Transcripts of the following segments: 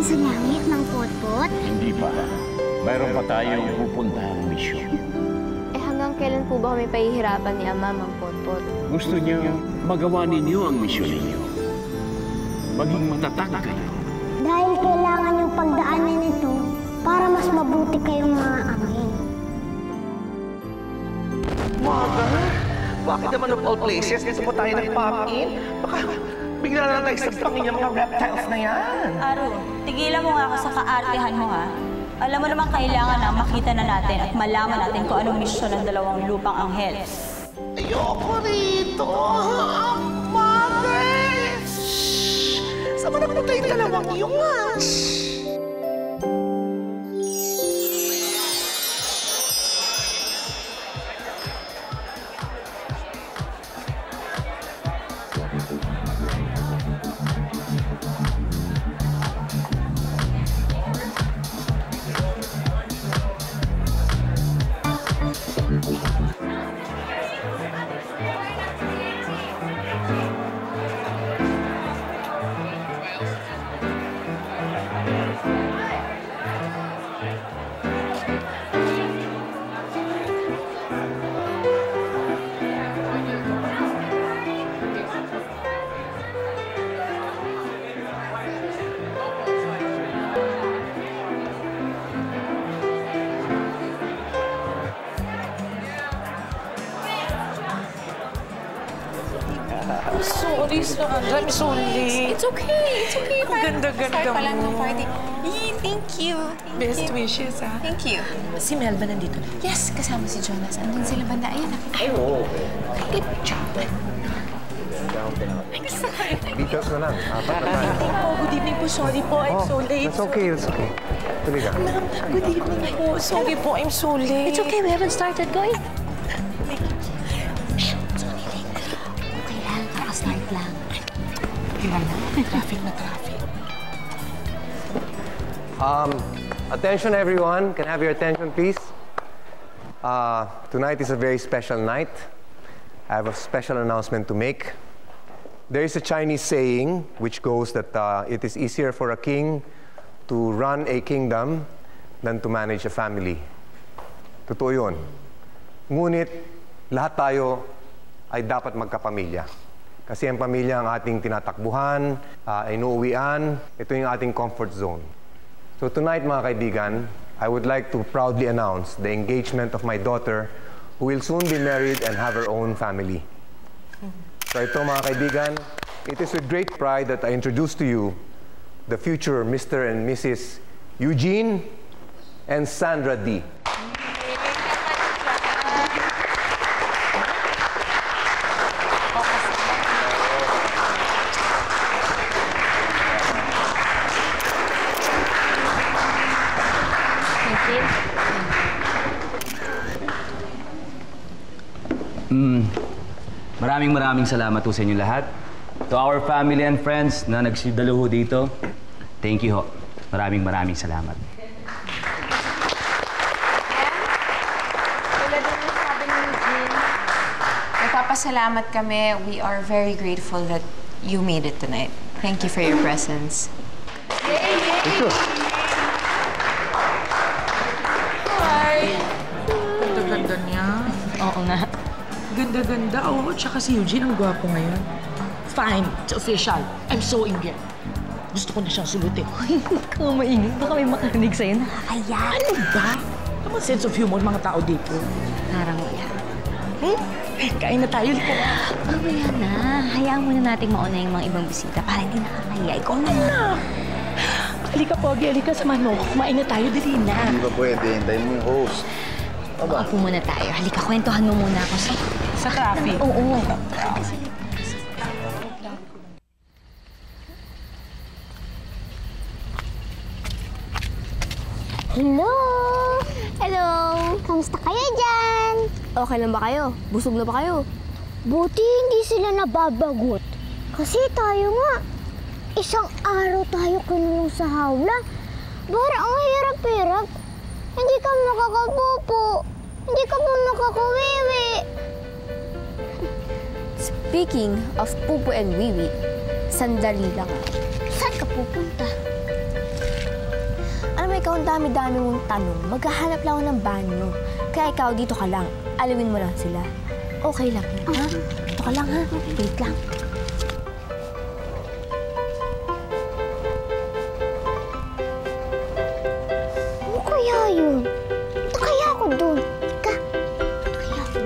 natin sa langit ng potpot? Hindi pa. Mayroon pa tayong pupuntahang misyon. Hanggang kailan po ba kami pahihirapan ni Ama, Mang Potpot? Gusto niya magawa ninyo ang misyon ninyo. Maging matatag kayo. Dahil kailangan yung pagdaanan ito para mas mabuti kayong mga angin. Mother, bakit naman of all places gusto mo tayo nag-pop-in? Baka bigla na lang tayo sabtangin yung mga reptiles na yan. Aro, tigilan mo nga ako sa kaartehan mo, ha? Alam mo naman kailangan na makita na natin at malaman natin kung anong misyon ng dalawang lupang anghel. Ayoko rito! Mother! Shhh! Saan mo napunta yung dalawang yung Sorry, Sandra. I'm so late. It's okay. It's okay. Ang ganda-ganda mo. Start pa lang ng party. Thank you. Best wishes, ha? Thank you. Si Melba nandito na. Yes, kasama si Jonas. Andun sila banda. Ayan. Ay, oo. Good job. Details na lang. Apat na tayo. Oh, good evening po. Sorry po. I'm so late. That's okay. That's okay. Tuloy ka. Ma'am, good evening po. Sorry po. I'm so late. It's okay. We haven't started. Go in. Start lang. Traffic na traffic. Attention everyone. Can I have your attention, please? Tonight is a very special night. I have a special announcement to make. There is a Chinese saying which goes that it is easier for a king to run a kingdom than to manage a family. Totoo yun. Ngunit, lahat tayo ay dapat magkapamilya. Kasi ang pamilya ang ating tinatakbuhan, inuuwian, ito yung ating comfort zone. So tonight, mga kaibigan, I would like to proudly announce the engagement of my daughter who will soon be married and have her own family. So ito, mga kaibigan, it is with great pride that I introduce to you the future Mr. and Mrs. Eugene and Sandra D. Maraming salamat po sa inyo lahat. To our family and friends na nagsidalo ho dito, thank you ho. Maraming salamat. Tulad ng sabi ni Eugene, nagpapasalamat kami. We are very grateful that you made it tonight. Thank you for your presence. Thank you. Hi! Ganda-ganda niya. Oo nga. Ganda-ganda. Oo, tsaka si Eugene ang gwapo ngayon. Fine. It's official. I'm so in here. Gusto ko na siyang sulutin. Huwag kang maingay. Baka may makarinig sa'yo. Nakakaya. Ano ba? Ano sense of humor mga tao dito? Parang wala. Kain na tayo. Mamaya na. Hayaan muna nating mauna yung mga ibang bisita para hindi nakakaya. Ikaw na. Halika, Pogi. Halika, samahan mo. Kumain na tayo. Dali na. Hindi ba pwede? Hintayin mo yung host. Upo muna tayo. Halika, kwentuhan mo muna ako sa traffic. Oo. Hello! Hello! Kamusta kayo dyan? Okay lang ba kayo? Busog na ba kayo? Buti hindi sila nababagot. Kasi tayo nga, isang araw tayo kinulong sa hawla. Bara ang hirap-hirap. Hindi ka makakapupo. Hindi ka pa makakawiwi. Speaking of pupo and wiwi, sandali lang. Saan ka pupunta? ikaw ang dami-dami mong tanong, maghahanap lang ako ng banyo. Kaya ikaw, dito ka lang. Alawin mo lang sila. Okay lang yun, ha? Dito ka lang, ha? Wait lang. Ano kaya yun? Ito kaya ako dun. Ka. Ito kaya ako.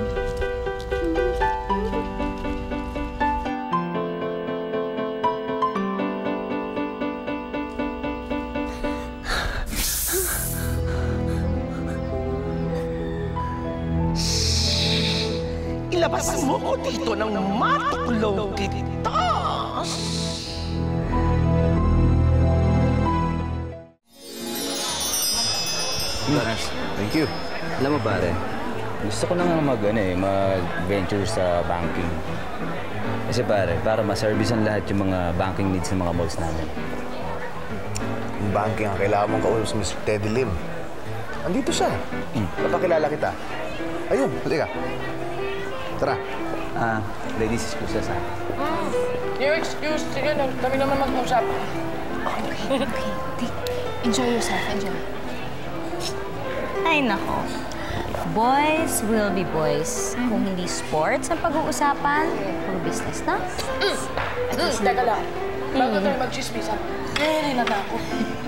Ilabas mo ko dito ng matuklaw kita. Thank you. Alam mo pare, gusto ko na nga mag-venture sa banking. Kasi pare, para ma-service ang lahat yung mga banking needs ng mga malls namin. Yung banking ang kailangan mong kausap si Mr. Teddy Lim. Andito siya. Papakilala kita. Ayun, halika. Tara. Ladies, excuse us ha. Your excuse, sige na. Kami naman mag-usap. Okay. Enjoy yourself. Enjoy. Ay, nako. Boys will be boys. Kung hindi sports ang pag-uusapan, puro business na. Teka lang. Bago tayo mag-chismisan, very na ako.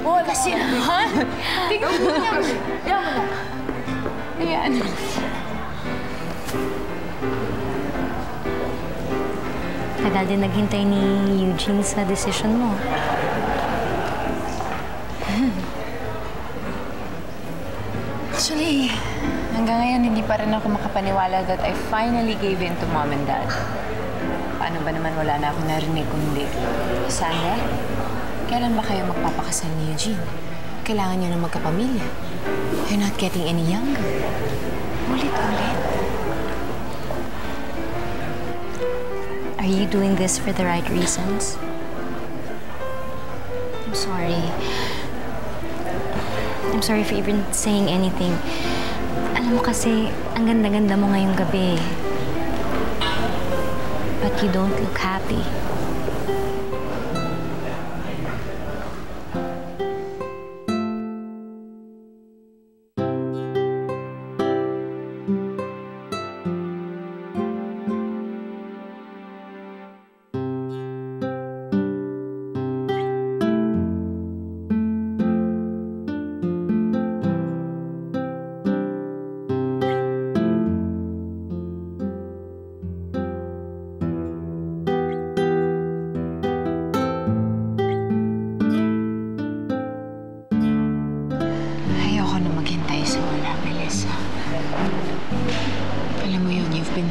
Wala kasi naman. Tingnan mo niya. Yan mo na. Ayan. Tagal din naghintay ni Eugene sa decision mo. Actually, hanggang ngayon hindi pa rin ako makapaniwala that I finally gave in to Mom and Dad. Paano ba naman wala na akong narinig kung hindi? Sandra, kailan ba kayo magpapakasal ni Eugene? Kailangan niyo na magkapamilya. You're not getting any younger. Ulit-ulit. Are you doing this for the right reasons? I'm sorry. I'm sorry for even saying anything. Alam mo kasi, ang ganda-ganda mo ngayong gabi. But you don't look happy.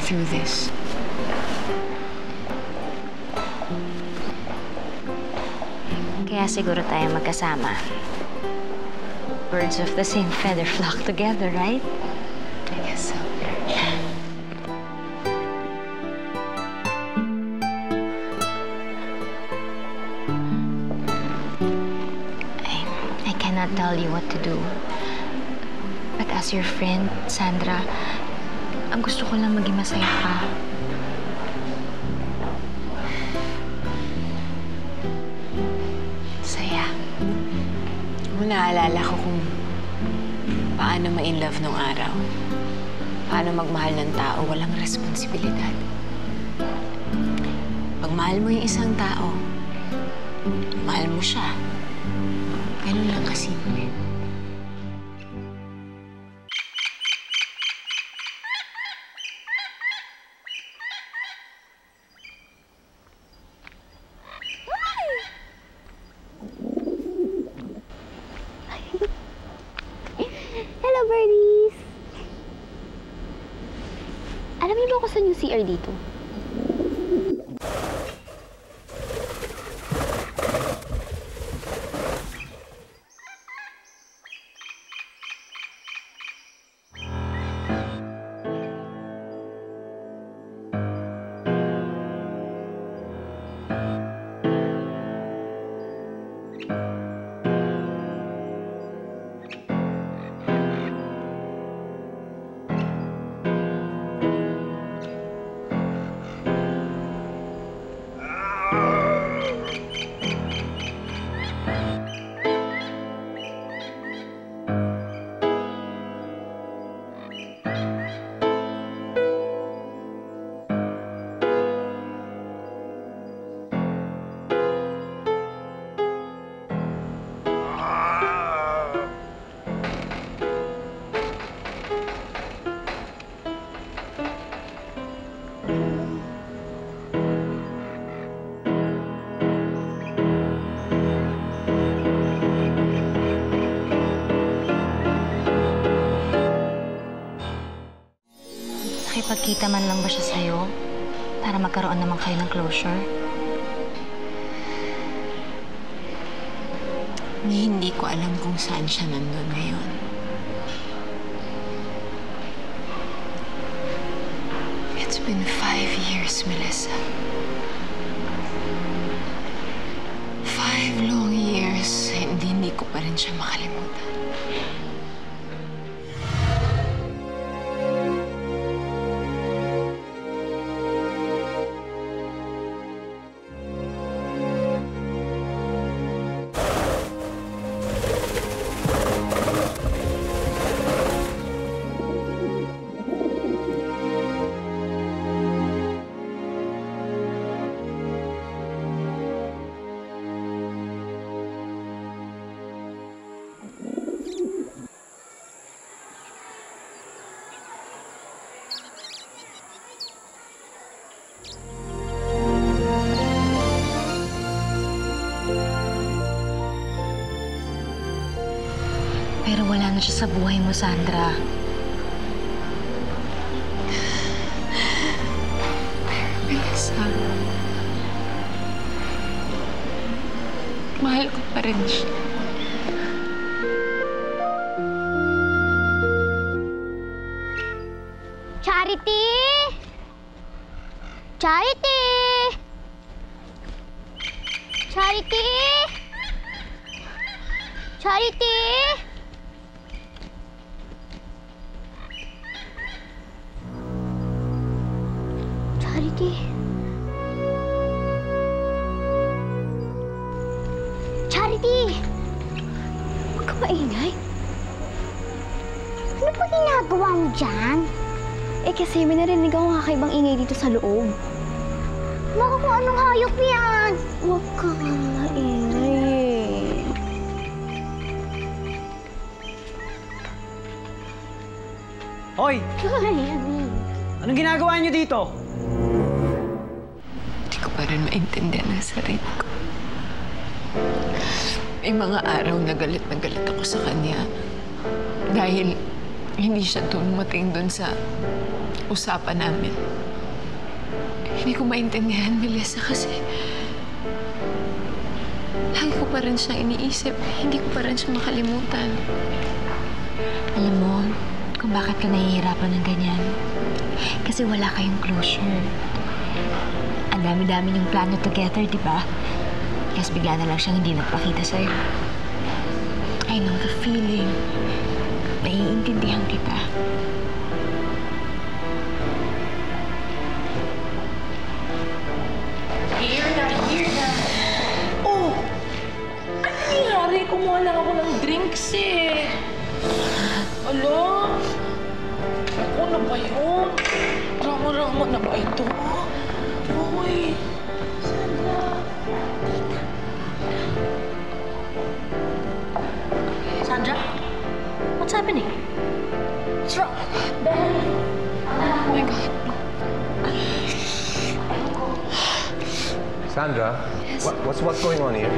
Through this. Kaya siguro tayo magkasama. Birds of the same feather flock together, right? I guess so. I cannot tell you what to do. But as your friend, Sandra, ang gusto ko lang maging masaya ka. Saya. Naalala ko kung paano ma-inlove nung araw. Paano magmahal ng tao, walang responsibilidad. Pag mahal mo yung isang tao, mahal mo siya. Ganun lang kasimple. Hello, birdies! Alam niyo ba kung saan yung CR dito? Nakipagkita man lang ba siya sa'yo? Para magkaroon naman kayo ng closure? Hindi ko alam kung saan siya nandun ngayon. It's been 5 years, Melissa. 5 long years, hindi ko pa rin siya makalimutan. Pero wala na siya sa buhay mo, Sandra. Melissa, mahal ko pa rin siya. Charity! Charity! Charity! Charity! Charity? Charity! Huwag ka maingay. Ano ba ginagawa mo dyan? Eh kasi may narinig akong kakaibang ingay dito sa loob. Baka kung anong hayop yan. Huwag ka nga maingay. Hoy! Anong ginagawa niyo dito? Hindi ko pa rin maintindihan ang sarili ko. May mga araw na galit ako sa kanya. Dahil hindi siya dumating dun sa usapan namin. Hindi ko maintindihan, Melissa, kasi lagi ko pa rin siyang iniisip. Hindi ko pa rin siya makalimutan. Alam mo, kung bakit ka nahihirapan ng ganyan? Kasi wala kayong closure. Ang dami-dami niyong plano together, di ba? Kasi bigla na lang siyang hindi nagpakita sa'yo. I know the feeling. Naiintindihan kita. Here na. Oh! Ano nangyari? Kumuha lang ako ng drinks eh. Alo? Ako na ba yun? Rama-rama na ba ito? Uy! Sandra! Sandra? What's happening? What's wrong? Belle! Oh my God. Sandra, what's going on here?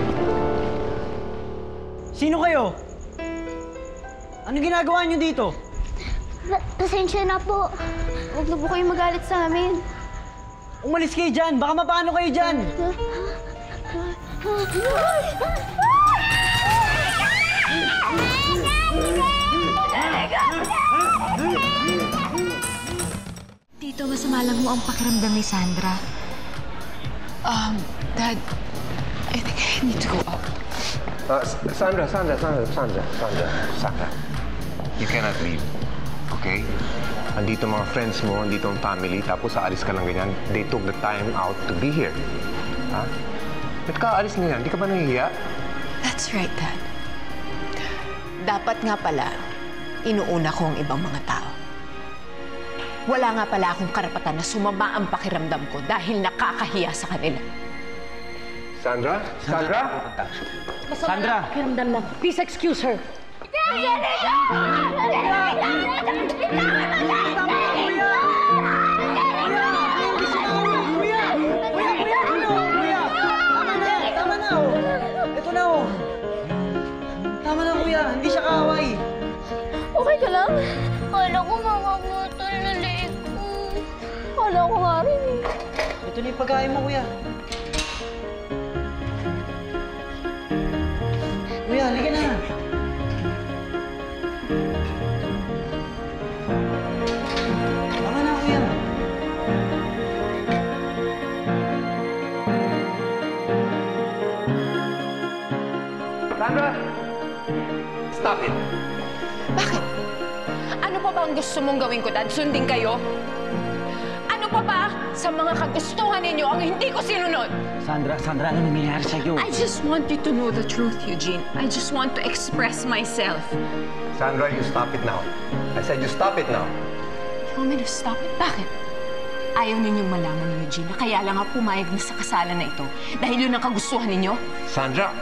Sino kayo? Anong ginagawa niyo dito? Pasensya na po. Huwag na po kayo magalit sa amin. Umalis kayo dyan! Baka mapaano kayo dyan! Tito, masama lang mo ang pakiramdam ni Sandra. Dad, I think I need to go out. Sandra. You cannot leave. Okay? Andito mga friends mo, andito ang family, tapos aalis ka lang ganyan. They took the time out to be here. Ha? Ba't ka aalis na yan? Di ka ba nahihiya? That's right, Dad. Dapat nga pala, inuuna ko ang ibang mga tao. Wala nga pala akong karapatan na sumama ang pakiramdam ko dahil nakakahiya sa kanila. Sandra? Sandra? Sandra! Pakiramdam lang. Please excuse her. Tama na, kuya. Hindi siya kaaway. Okay ka lang? Kala ko mamamutol na leeg ko. Wala ko nga rin eh. Ito na yung pagkain mo, kuya. Kuya, halika na. Tama na, kuya. Sandra! Stop it! Bakit? Ano pa ba ang gusto mong gawin ko, Dad? Sundin kayo? Ano pa ba sa mga kagustuhan ninyo ang hindi ko sinunod? Sandra, ano nangyayari sa'yo? I just want you to know the truth, Eugene. I just want to express myself. Sandra, you stop it now. I said you stop it now. You want me to stop it? Bakit? Ayaw ninyong malaman, Eugene, na kaya lang ako pumayag na sa kasalan na ito dahil yun ang kagustuhan ninyo? Sandra!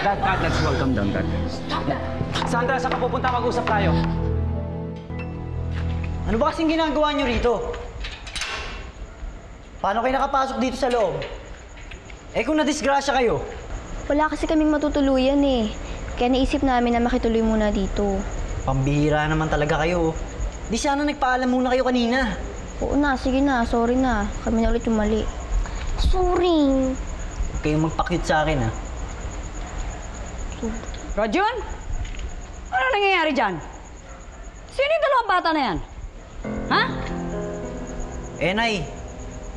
Dad, let's welcome down, Dad. Stop that! Sandra, saan ka pupunta? Mag-usap tayo. Ano ba kasing ginagawa niyo rito? Paano kayo nakapasok dito sa loob? Eh kung nadisgrasya kayo? Wala kasi kaming matutuluyan eh. Kaya naisip namin na makituloy muna dito. Pambihira naman talaga kayo. Di sana nagpaalam muna kayo kanina. Oo na, sige na. Sorry na. Kami na ulit yung mali. Sorry. Huwag kayong magpa-cute sa akin, ha? Rajun? Ano nangyayari dyan? Sino yung dalawang bata na yan? Ha? Eh, Nay.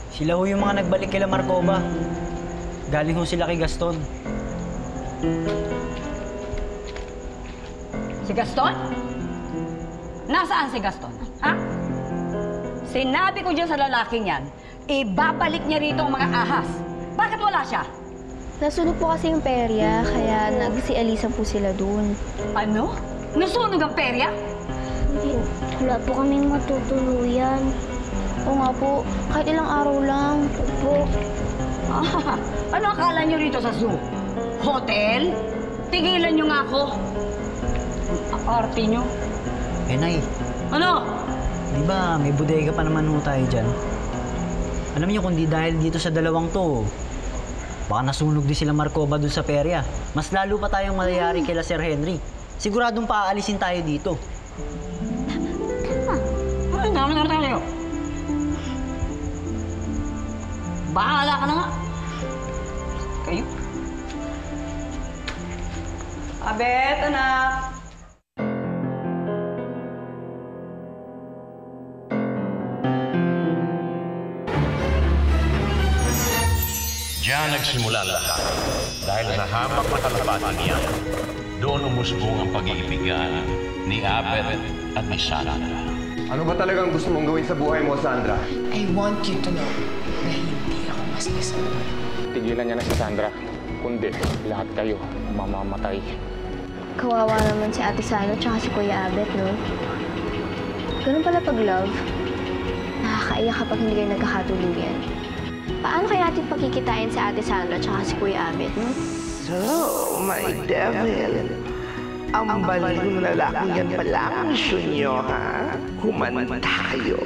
Sila ho yung mga nagbalik kila Marcova. Galing ho sila kay Gaston. Si Gaston? Nasaan si Gaston? Ha? Sinabi ko dyan sa lalaking yan, ibabalik niya rito ang mga ahas. Bakit wala siya? Nasunog po kasi yung perya, kaya nagsialisan po sila dun. Ano? Nasunog ang perya? Wala po kaming matutuluyan. Oo nga po, kahit ilang araw lang. Po. Ah, ano akala niyo rito sa zoo? Hotel? Tigilan niyo nga ako. Ang arte niyo. Eh, Nay. Ano? Di ba may bodega pa naman ho tayo dyan? Alam niyo, kung di dahil dito sa dalawang to, baka nasunog din sila Marcova dun sa perya. Mas lalo pa tayong malayari kila Sir Henry. Siguradong paaalisin tayo dito. Ay, naman na tayo. Bahala ka na nga. Kayo. Abet, anak. Diyan nagsimula lahat. Dahil nahamak na kalapatan niya, doon umusbong ang pag-iibigan ni Abet at ni Sandra. Ano ba talagang gusto mong gawin sa buhay mo, Sandra? I want you to know na hindi ako masaya sa buhay. Tigilan niya na si Sandra. Kundi, lahat kayo mamamatay. Kawawa naman si Ate Sano tsaka si Kuya Abet, no? Ganun pala pag love. Nakakaiyak kapag hindi kayo nagkakatuluyan. Paano kaya natin pagkikitain si Ate Sandra tsaka si Kuya Abet, no? So, my devil. Ang baling lalaking yan pala ang misyon nyo, ha? Humanda kayo.